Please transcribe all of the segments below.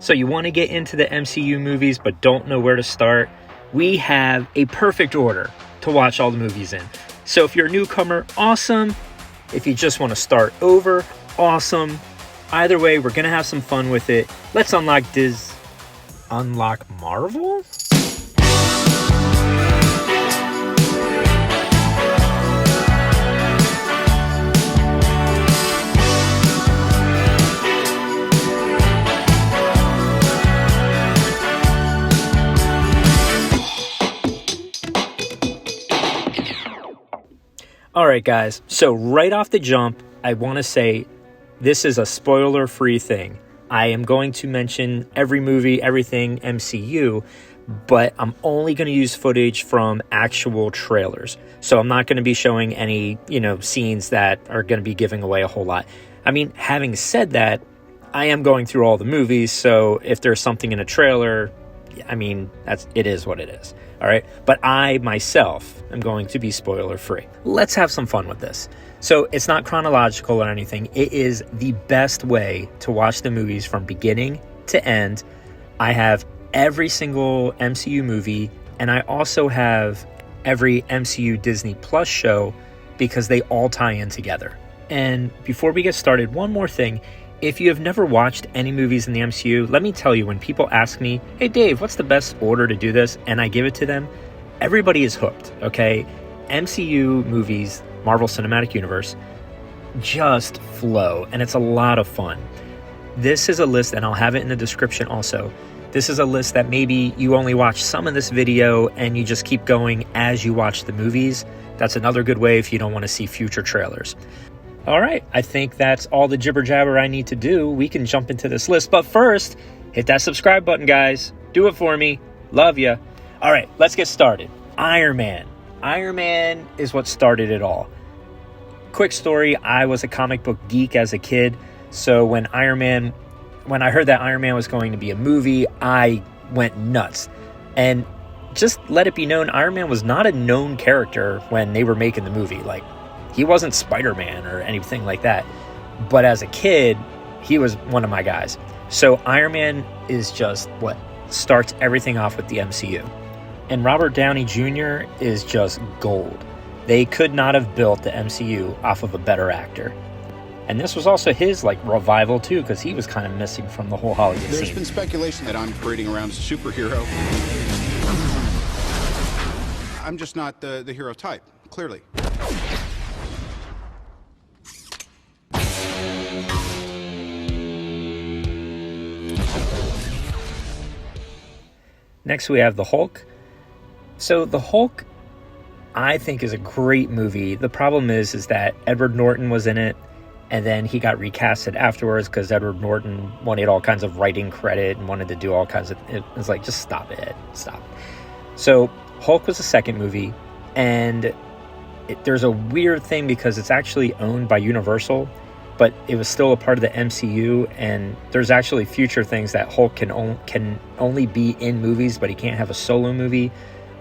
So you want to get into the MCU movies but don't know where to start? We have a perfect order to watch all the movies in. So if you're a newcomer, awesome. If you just want to start over, awesome. Either way, we're going to have some fun with it. Let's unlock Marvel? Alright guys, so right off the jump, I want to say this is a spoiler-free thing. I am going to mention every movie, everything MCU, but I'm only going to use footage from actual trailers. So I'm not going to be showing any, scenes that are going to be giving away a whole lot. I mean, having said that, I am going through all the movies, so if there's something in a trailer, it is what it is. All right. But I myself am going to be spoiler free. Let's have some fun with this. So it's not chronological or anything. It is the best way to watch the movies from beginning to end. I have every single MCU movie, and I also have every MCU Disney Plus show because they all tie in together. And before we get started, one more thing. If you have never watched any movies in the MCU, let me tell you, when people ask me, hey Dave, what's the best order to do this? And I give it to them, everybody is hooked, okay? MCU movies, Marvel Cinematic Universe, just flow, and it's a lot of fun. This is a list, and I'll have it in the description also. This is a list that maybe you only watch some of this video and you just keep going as you watch the movies. That's another good way if you don't want to see future trailers. All right, I think that's all the jibber jabber I need to do. We can jump into this list, but first, hit that subscribe button, guys. Do it for me. Love ya. All right, let's get started. Iron Man. Iron Man is what started it all. Quick story, I was a comic book geek as a kid, so when I heard that Iron Man was going to be a movie, I went nuts. And just let it be known, Iron Man was not a known character when they were making the movie. Like, he wasn't Spider-Man or anything like that. But as a kid, he was one of my guys. So Iron Man is just what starts everything off with the MCU. And Robert Downey Jr. is just gold. They could not have built the MCU off of a better actor. And this was also his revival too, because he was kind of missing from the whole Hollywood scene. There's been speculation that I'm parading around as a superhero. I'm just not the hero type, clearly. Next, we have The Hulk. So The Hulk, I think, is a great movie. The problem is that Edward Norton was in it, and then he got recasted afterwards because Edward Norton wanted all kinds of writing credit and wanted to do all kinds of... It was like, just stop it. Stop. So Hulk was the second movie, and there's a weird thing because it's actually owned by Universal, but it was still a part of the MCU, and there's actually future things that Hulk can only be in movies, but he can't have a solo movie.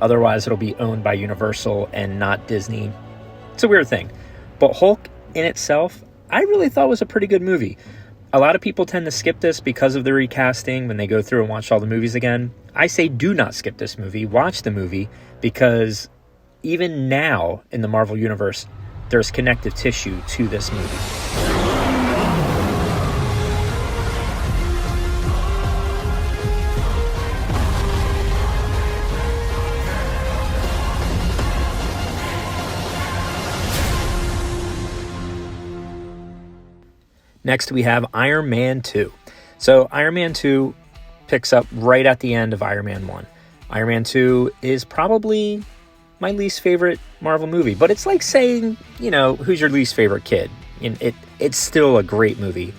Otherwise, it'll be owned by Universal and not Disney. It's a weird thing. But Hulk in itself, I really thought was a pretty good movie. A lot of people tend to skip this because of the recasting when they go through and watch all the movies again. I say do not skip this movie. Watch the movie, because even now in the Marvel Universe, there's connective tissue to this movie. Next, we have Iron Man 2. So Iron Man 2 picks up right at the end of Iron Man 1. Iron Man 2 is probably my least favorite Marvel movie, but it's like saying, who's your least favorite kid? And it's still a great movie,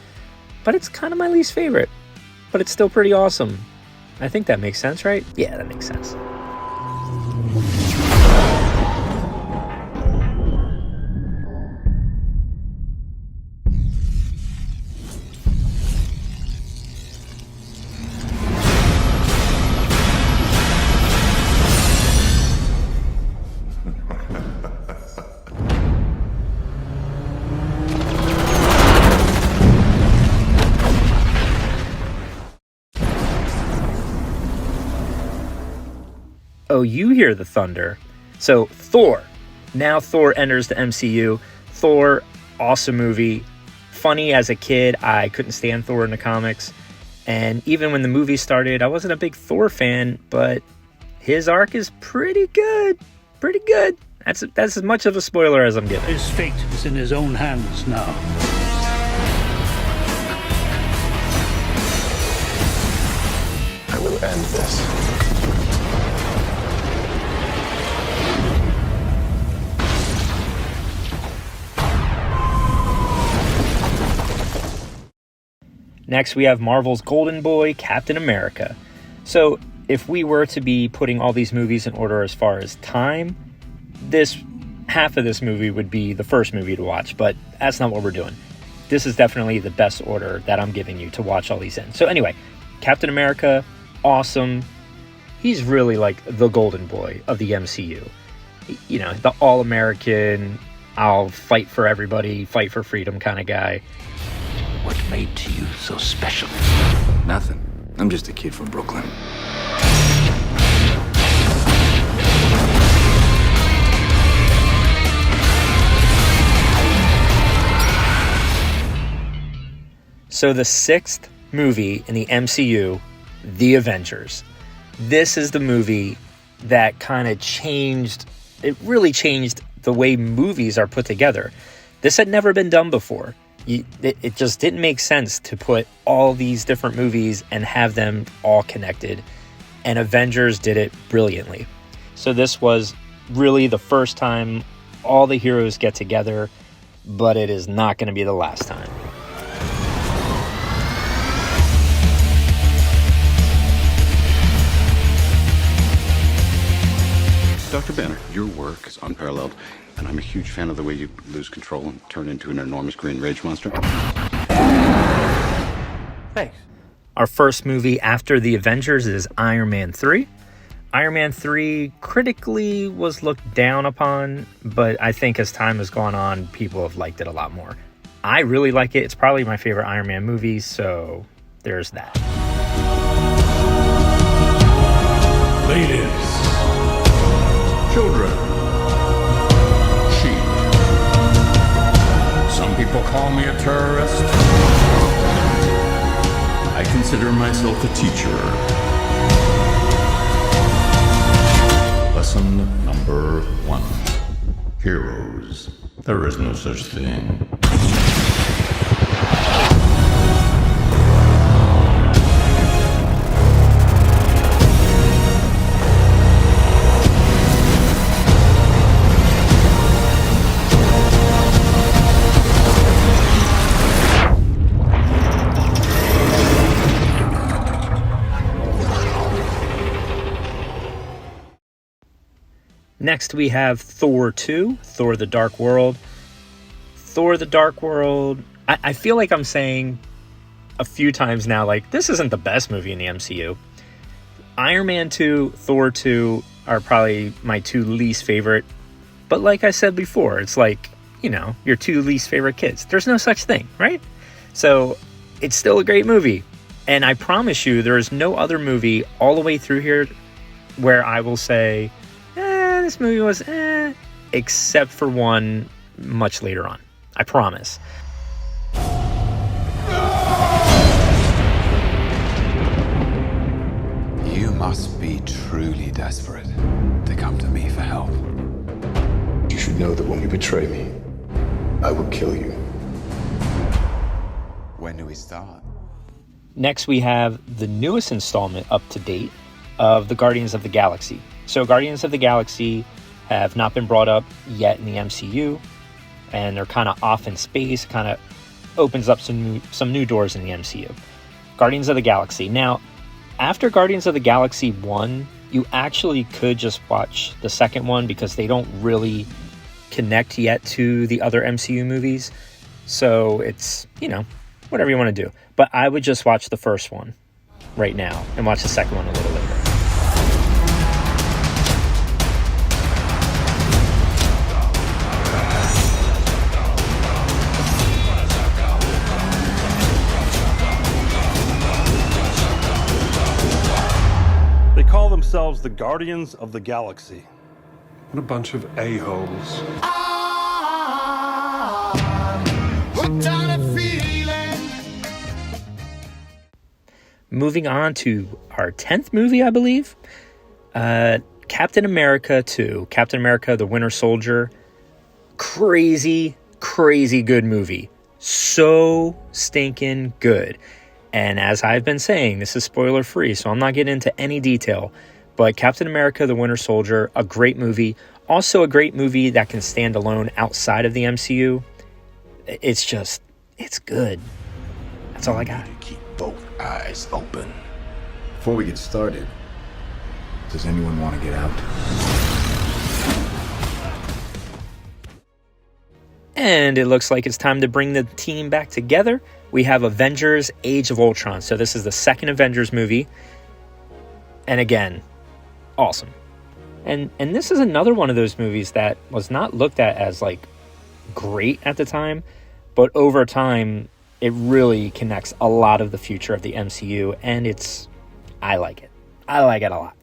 but it's kind of my least favorite, but it's still pretty awesome. I think that makes sense, right? Yeah, that makes sense. Oh, you hear the thunder. So Thor. Now Thor enters the MCU. Thor, awesome movie. Funny as a kid. I couldn't stand Thor in the comics. And even when the movie started, I wasn't a big Thor fan, but his arc is pretty good. Pretty good. That's as much of a spoiler as I'm giving. His fate is in his own hands now. I will end this. Next, we have Marvel's Golden Boy, Captain America. So, if we were to be putting all these movies in order as far as time, half of this movie would be the first movie to watch, but that's not what we're doing. This is definitely the best order that I'm giving you to watch all these in. So anyway, Captain America, awesome. He's really like the Golden Boy of the MCU. You know, the all-American, I'll fight for everybody, fight for freedom kind of guy. What made you so special? Nothing. I'm just a kid from Brooklyn. So the 6th movie in the MCU, The Avengers. This is the movie that kind of really changed the way movies are put together. This had never been done before. It just didn't make sense to put all these different movies and have them all connected. And Avengers did it brilliantly. So this was really the first time all the heroes get together, but it is not going to be the last time. Dr. Banner, your work is unparalleled, and I'm a huge fan of the way you lose control and turn into an enormous green rage monster. Thanks. Our first movie after The Avengers is Iron Man 3. Iron Man 3 critically was looked down upon, but I think as time has gone on, people have liked it a lot more. I really like it. It's probably my favorite Iron Man movie, so there's that. Ladies, children, sheep. Some people call me a terrorist. I consider myself a teacher. Lesson number 1. Heroes. There is no such thing. Next, we have Thor 2, Thor the Dark World. Thor the Dark World, I feel like I'm saying a few times now, like, this isn't the best movie in the MCU. Iron Man 2, Thor 2 are probably my 2 least favorite. But like I said before, it's like, you know, your 2 least favorite kids. There's no such thing, right? So it's still a great movie. And I promise you, there is no other movie all the way through here where I will say, this movie was except for one much later on. I promise. You must be truly desperate to come to me for help. You should know that when you betray me, I will kill you. When do we start? Next, we have the newest installment up to date of the Guardians of the Galaxy. So Guardians of the Galaxy have not been brought up yet in the MCU, and they're kind of off in space, kind of opens up some new doors in the MCU. Guardians of the Galaxy. Now, after Guardians of the Galaxy 1, you actually could just watch the second one because they don't really connect yet to the other MCU movies. So it's, you know, whatever you want to do. But I would just watch the first one right now and watch the second one a little later. They call themselves the Guardians of the Galaxy. What a bunch of a-holes. Moving on to our 10th movie, I believe. Captain America 2. Captain America, the Winter Soldier. Crazy, crazy good movie. So stinking good. And as I've been saying, this is spoiler free, so I'm not getting into any detail. But Captain America, the Winter Soldier, a great movie. Also a great movie that can stand alone outside of the MCU. It's good. That's all I got. Keep both eyes open. Before we get started, does anyone want to get out? And it looks like it's time to bring the team back together. We have Avengers, Age of Ultron. So this is the second Avengers movie. And again, awesome. And this is another one of those movies that was not looked at as like great at the time, but over time it really connects a lot of the future of the MCU, and I like it. I like it a lot.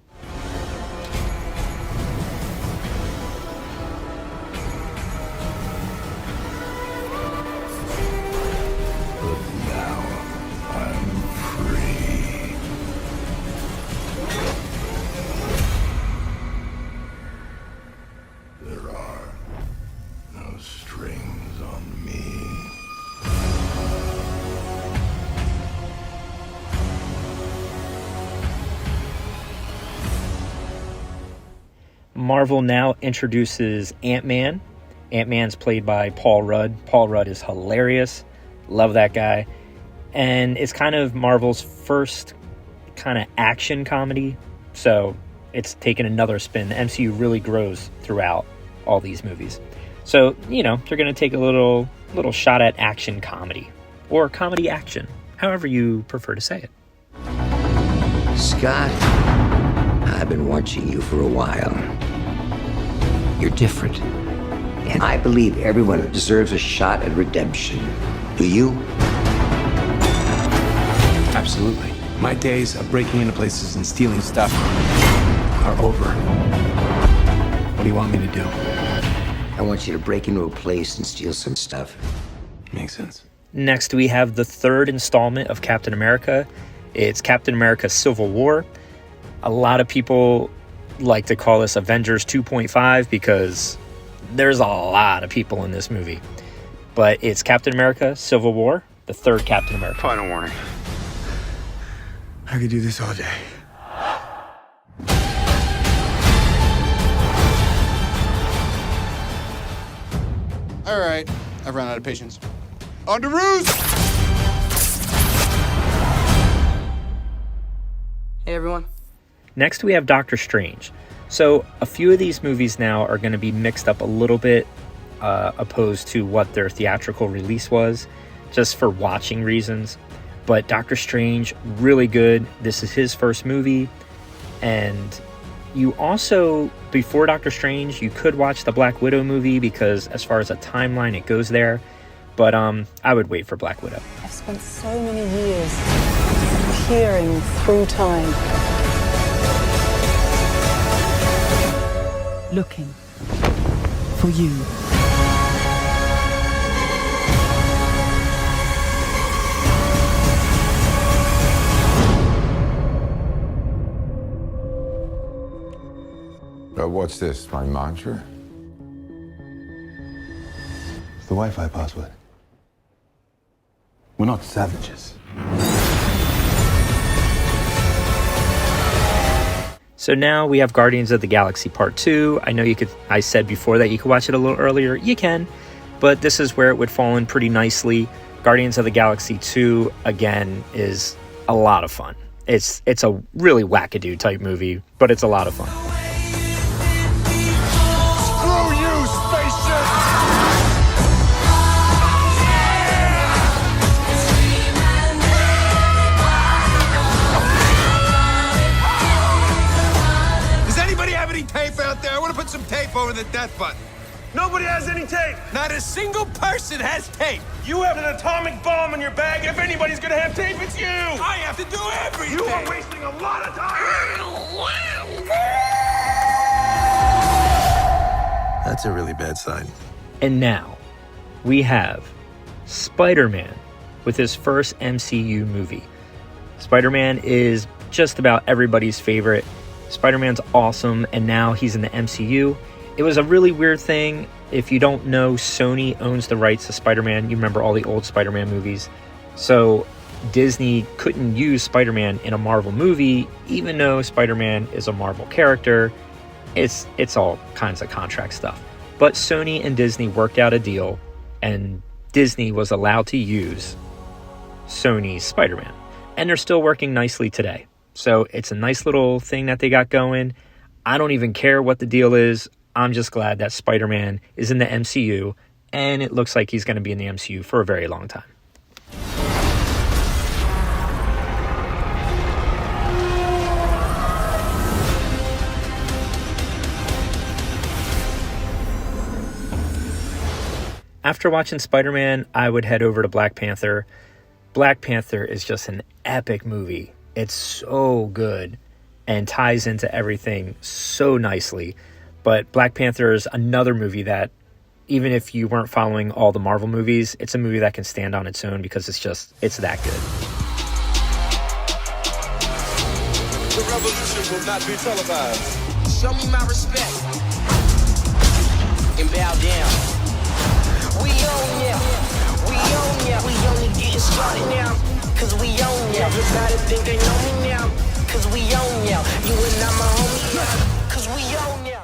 Marvel now introduces Ant-Man. Ant-Man's played by Paul Rudd. Paul Rudd is hilarious. Love that guy. And it's kind of Marvel's first kind of action comedy. So it's taken another spin. The MCU really grows throughout all these movies. So, they're going to take a little shot at action comedy. Or comedy action. However you prefer to say it. Scott, I've been watching you for a while. You're different. And I believe everyone deserves a shot at redemption. Do you? Absolutely. My days of breaking into places and stealing stuff are over. What do you want me to do? I want you to break into a place and steal some stuff. Makes sense. Next, we have the third installment of Captain America. It's Captain America Civil War. A lot of people like to call this Avengers 2.5 because there's a lot of people in this movie. But it's Captain America Civil War, the third Captain America. Final warning. I could do this all day. All right, I've run out of patience. On to roost! Hey, everyone. Next, we have Doctor Strange. So a few of these movies now are going to be mixed up a little bit opposed to what their theatrical release was, just for watching reasons. But Doctor Strange, really good. This is his first movie. And you also, before Doctor Strange, you could watch the Black Widow movie because as far as a timeline, it goes there. But I would wait for Black Widow. I've spent so many years peering through time, looking for you. What's this, my mantra? It's the Wi-Fi password. We're not savages. So now we have Guardians of the Galaxy Part 2. I know I said before that you could watch it a little earlier. You can, but this is where it would fall in pretty nicely. Guardians of the Galaxy 2, again, is a lot of fun. It's a really wackadoo type movie, but it's a lot of fun. Screw you, spaceship! Does anybody have any tape out there? I want to put some tape over the death button. Nobody has any tape. Not a single person has tape. You have an atomic bomb in your bag. If anybody's gonna have tape, it's you. I have to do everything. You are wasting a lot of time. That's a really bad sign. And now we have Spider-Man with his first MCU movie. Spider-Man is just about everybody's favorite. Spider-Man's awesome, and now he's in the MCU. It was a really weird thing. If you don't know, Sony owns the rights to Spider-Man. You remember all the old Spider-Man movies. So Disney couldn't use Spider-Man in a Marvel movie, even though Spider-Man is a Marvel character. It's all kinds of contract stuff. But Sony and Disney worked out a deal, and Disney was allowed to use Sony's Spider-Man. And they're still working nicely today. So it's a nice little thing that they got going. I don't even care what the deal is. I'm just glad that Spider-Man is in the MCU, and it looks like he's going to be in the MCU for a very long time. After watching Spider-Man, I would head over to Black Panther. Black Panther is just an epic movie. It's so good and ties into everything so nicely. But Black Panther is another movie that, even if you weren't following all the Marvel movies, it's a movie that can stand on its own because it's that good. The revolution will not be televised. Show me my respect and bow down. We own ya. We own ya. We only getting started now, cause we own ya. Everybody think they know me now, cause we own ya. You and I'm a homie, yeah, cause we own ya.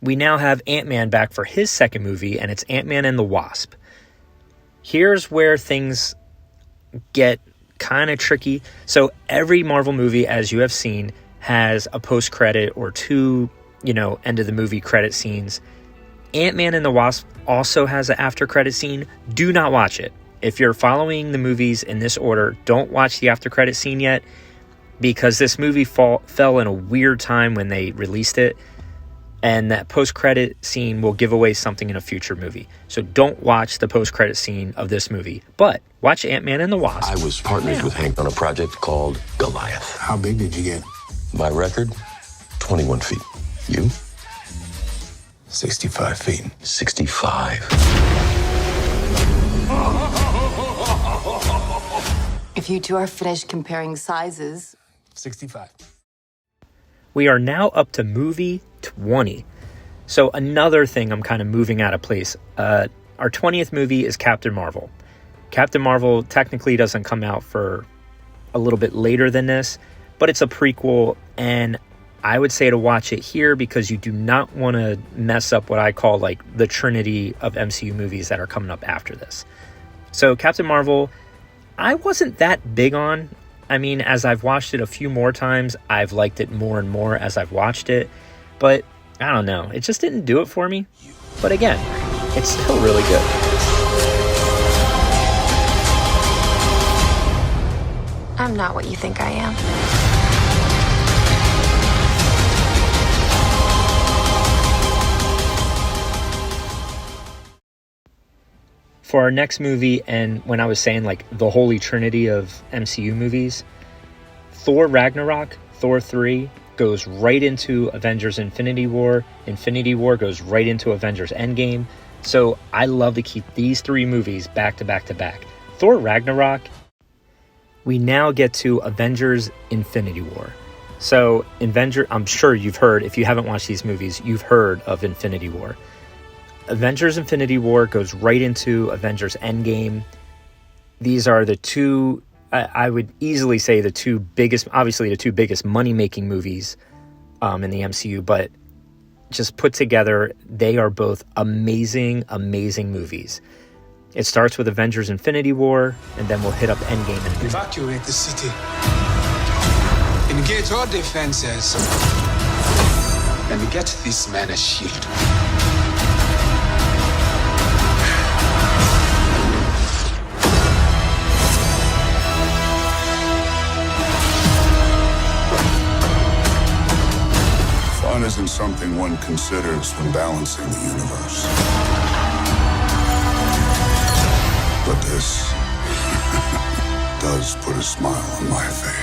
We now have Ant-Man back for his second movie, and it's Ant-Man and the Wasp. Here's where things get kind of tricky. So every Marvel movie, as you have seen, has a post-credit or two, end of the movie credit scenes. Ant-Man and the Wasp also has an after-credit scene. Do not watch it. If you're following the movies in this order, don't watch the after-credit scene yet, because this movie fell in a weird time when they released it. And that post-credit scene will give away something in a future movie. So don't watch the post-credit scene of this movie. But watch Ant-Man and the Wasp. I was partnered with Hank on a project called Goliath. How big did you get? My record, 21 feet. You? 65 feet. 65. If you two are finished comparing sizes... 65. We are now up to movie 20. So another thing I'm kind of moving out of place. Our 20th movie is Captain Marvel. Captain Marvel technically doesn't come out for a little bit later than this, but it's a prequel, and I would say to watch it here because you do not want to mess up what I call like the trinity of MCU movies that are coming up after this. So Captain Marvel, I wasn't that big on. I mean, as I've watched it a few more times, I've liked it more and more as I've watched it. But I don't know, it just didn't do it for me. But again, it's still really good. I'm not what you think I am. For our next movie, and when I was saying like the holy trinity of MCU movies, Thor Ragnarok, Thor 3 goes right into Avengers Infinity War. Infinity War goes right into Avengers Endgame. So I love to keep these three movies back to back to back. Thor Ragnarok, we now get to Avengers Infinity War. So I'm sure you've heard, if you haven't watched these movies, you've heard of Infinity War. Avengers Infinity War goes right into Avengers Endgame. These are the two, I would easily say the two biggest money-making movies in the MCU, but just put together, they are both amazing, amazing movies. It starts with Avengers Infinity War, and then we'll hit up Endgame. Evacuate the city. Engage all defenses. And get this man a shield. isn't something one considers when balancing the universe. But this does put a smile on my face.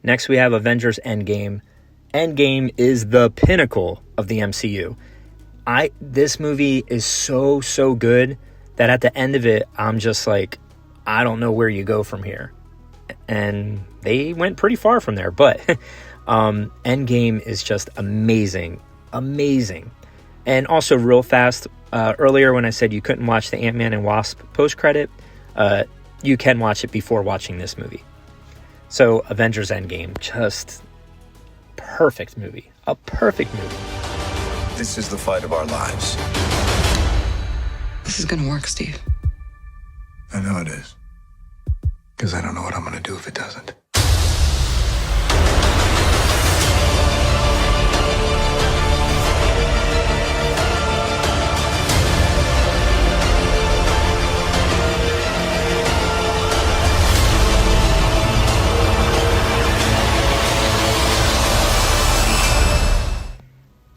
Next, we have Avengers Endgame. Endgame is the pinnacle of the MCU. This movie is so good that at the end of it, I'm just like, I don't know where you go from here. And they went pretty far from there, but Endgame is just amazing. And also real fast, earlier when I said you couldn't watch the Ant-Man and Wasp post-credit, you can watch it before watching this movie. So Avengers Endgame, just perfect movie. A perfect movie. This is the fight of our lives. This is gonna work, Steve. I know it is. Because I don't know what I'm gonna do if it doesn't.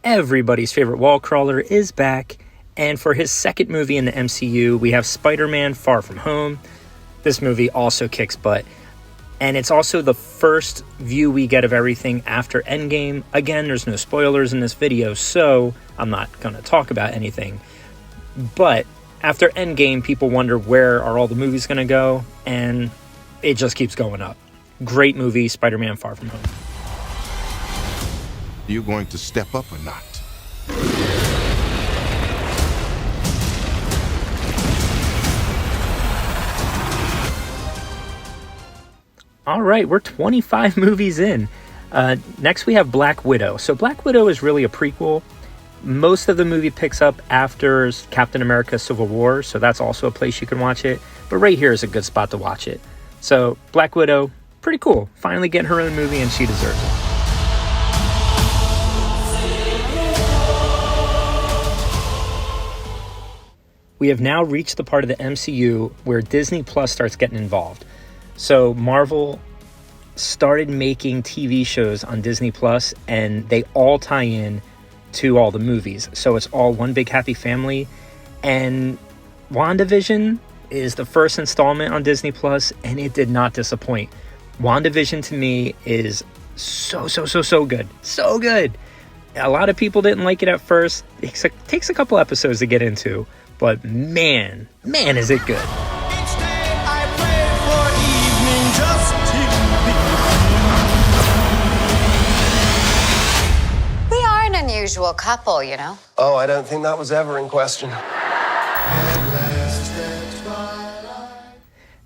Everybody's favorite wall crawler is back, and for his second movie in the MCU, we have Spider-Man Far From Home. This movie also kicks butt, and it's also the first view we get of everything after Endgame. Again, there's no spoilers in this video, so I'm not going to talk about anything. But after Endgame, people wonder where are all the movies going to go, and it just keeps going up. Great movie, Spider-Man Far From Home. You going to step up or not? All right, we're 25 movies in. Next, we have Black Widow. So Black Widow is really a prequel. Most of the movie picks up after Captain America Civil War, so that's also a place you can watch it. But right here is a good spot to watch it. So Black Widow, pretty cool. Finally getting her own movie, and she deserves it. We have now reached the part of the MCU where Disney Plus starts getting involved. So Marvel started making TV shows on Disney Plus, and they all tie in to all the movies. So it's all one big happy family. And WandaVision is the first installment on Disney Plus, and it did not disappoint. WandaVision to me is so good. So good. A lot of people didn't like it at first. It takes a couple episodes to get into. But man, is it good. We are an unusual couple, you know. Oh, I don't think that was ever in question.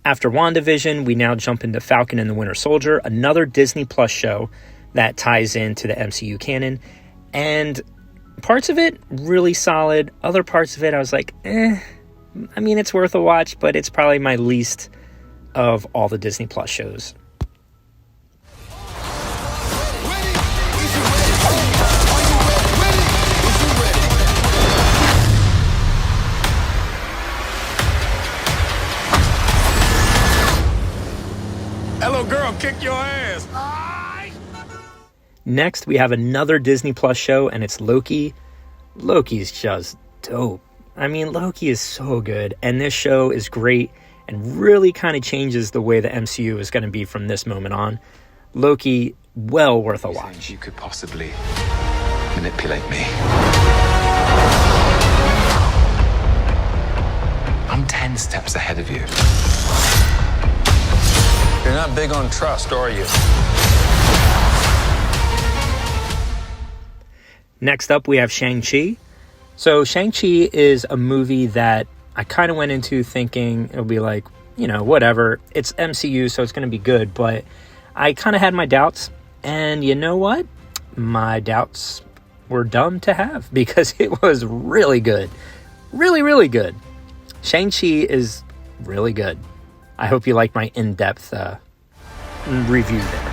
After WandaVision, we now jump into Falcon and the Winter Soldier, another Disney Plus show that ties into the MCU canon. And parts of it, really solid. Other parts of it, I was like, I mean, it's worth a watch, but it's probably my least of all the Disney Plus shows. Hello, girl, kick your ass. Next, we have another Disney Plus show, and it's Loki. Loki's just dope. I mean, Loki is so good, and this show is great and really kind of changes the way the MCU is going to be from this moment on. Loki, well worth a watch. You could possibly manipulate me. I'm 10 steps ahead of you. You're not big on trust, are you? Next up, we have Shang Chi. So Shang Chi is a movie that I kind of went into thinking it'll be like, you know, whatever. It's MCU, so it's going to be good. But I kind of had my doubts. And you know what? My doubts were dumb to have because it was really good. Really good. Shang Chi is really good. I hope you like my in-depth review there.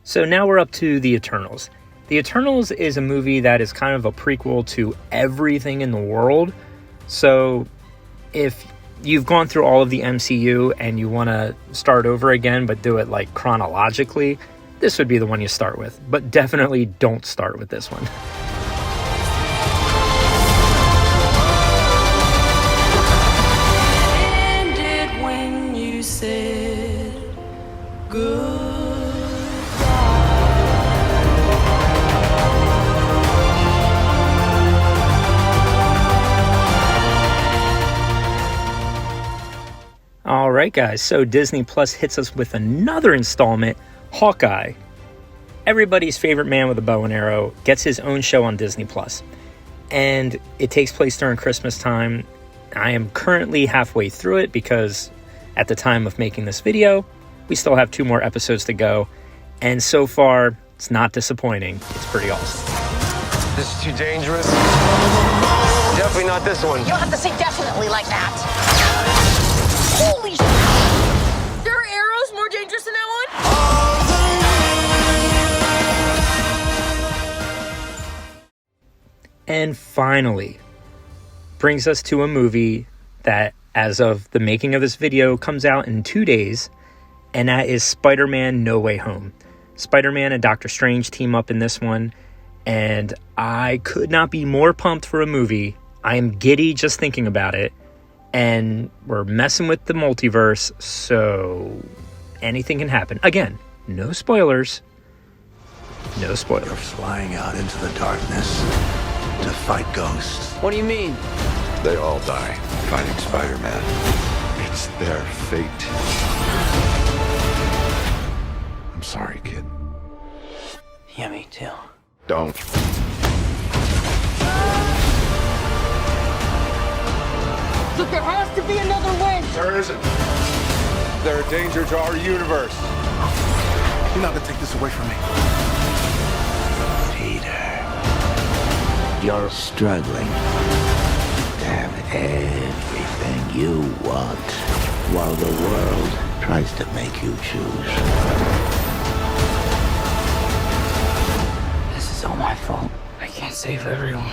So now we're up to The Eternals. The Eternals is a movie that is kind of a prequel to everything in the world. So if you've gone through all of the MCU and you want to start over again but do it like chronologically, this would be the one you start with. But definitely don't start with this one. Ended when you said good. All right, guys, so Disney Plus hits us with another installment, Hawkeye. Everybody's favorite man with a bow and arrow gets his own show on Disney Plus. And it takes place during Christmas time. I am currently halfway through it because at the time of making this video, we still have 2 more episodes to go. And so far, it's not disappointing. It's pretty awesome. This is too dangerous. Definitely not this one. You don't have to say definitely like that. Holy shit! There are arrows more dangerous than that one? And finally, brings us to a movie that, as of the making of this video, comes out in 2 days, and that is Spider-Man No Way Home. Spider-Man and Doctor Strange team up in this one, and I could not be more pumped for a movie. I am giddy just thinking about it. And we're messing with the multiverse, so anything can happen. Again, no spoilers. No spoilers. You're flying out into the darkness to fight ghosts. What do you mean? They all die fighting Spider-Man. It's their fate. I'm sorry, kid. Yeah, me too. Don't. Look, there has to be another way. There isn't. They're a danger to our universe. You're not gonna take this away from me. Peter, you're struggling to have everything you want while the world tries to make you choose. This is all my fault. I can't save everyone.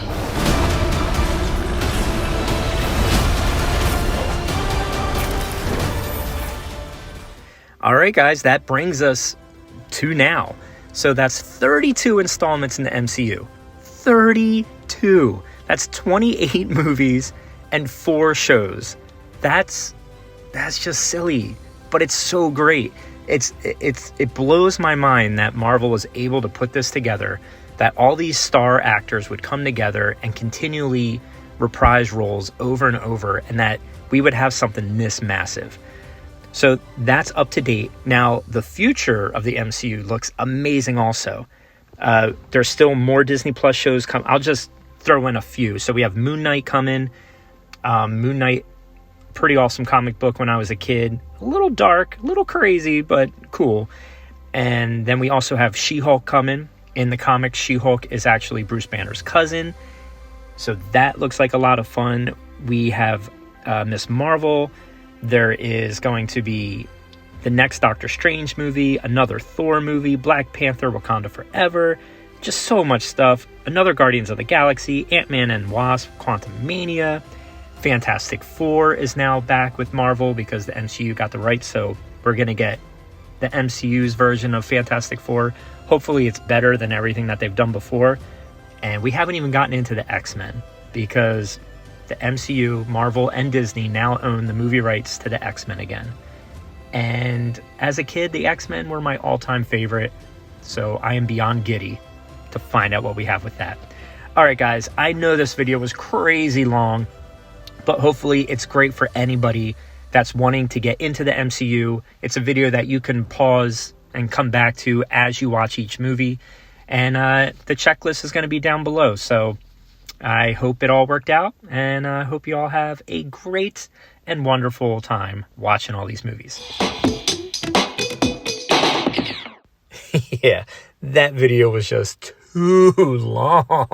All right, guys, that brings us to now. So that's 32 installments in the MCU. 32. That's 28 movies and 4 shows. That's just silly, but it's so great. It blows my mind that Marvel was able to put this together, that all these star actors would come together and continually reprise roles over and over, and that we would have something this massive. So that's up to date. Now, the future of the MCU looks amazing also. There's still more Disney Plus shows come. I'll just throw in a few. So we have Moon Knight coming. Moon Knight, pretty awesome comic book when I was a kid. A little dark, a little crazy, but cool. And then we also have She-Hulk coming. In the comics, She-Hulk is actually Bruce Banner's cousin. So that looks like a lot of fun. We have Miss Marvel. There is going to be the next Doctor Strange movie, another Thor movie, Black Panther, Wakanda Forever, just so much stuff. Another Guardians of the Galaxy, Ant-Man and Wasp, Quantumania, Fantastic Four is now back with Marvel because the MCU got the rights, so we're going to get the MCU's version of Fantastic Four. Hopefully it's better than everything that they've done before. And we haven't even gotten into the X-Men because the MCU, Marvel, and Disney now own the movie rights to the X-Men again. And as a kid, the X-Men were my all-time favorite, so I am beyond giddy to find out what we have with that. All right, guys, I know this video was crazy long, but hopefully it's great for anybody that's wanting to get into the MCU. It's a video that you can pause and come back to as you watch each movie. And the checklist is going to be down below. So I hope it all worked out, and I hope you all have a great and wonderful time watching all these movies. Yeah, that video was just too long.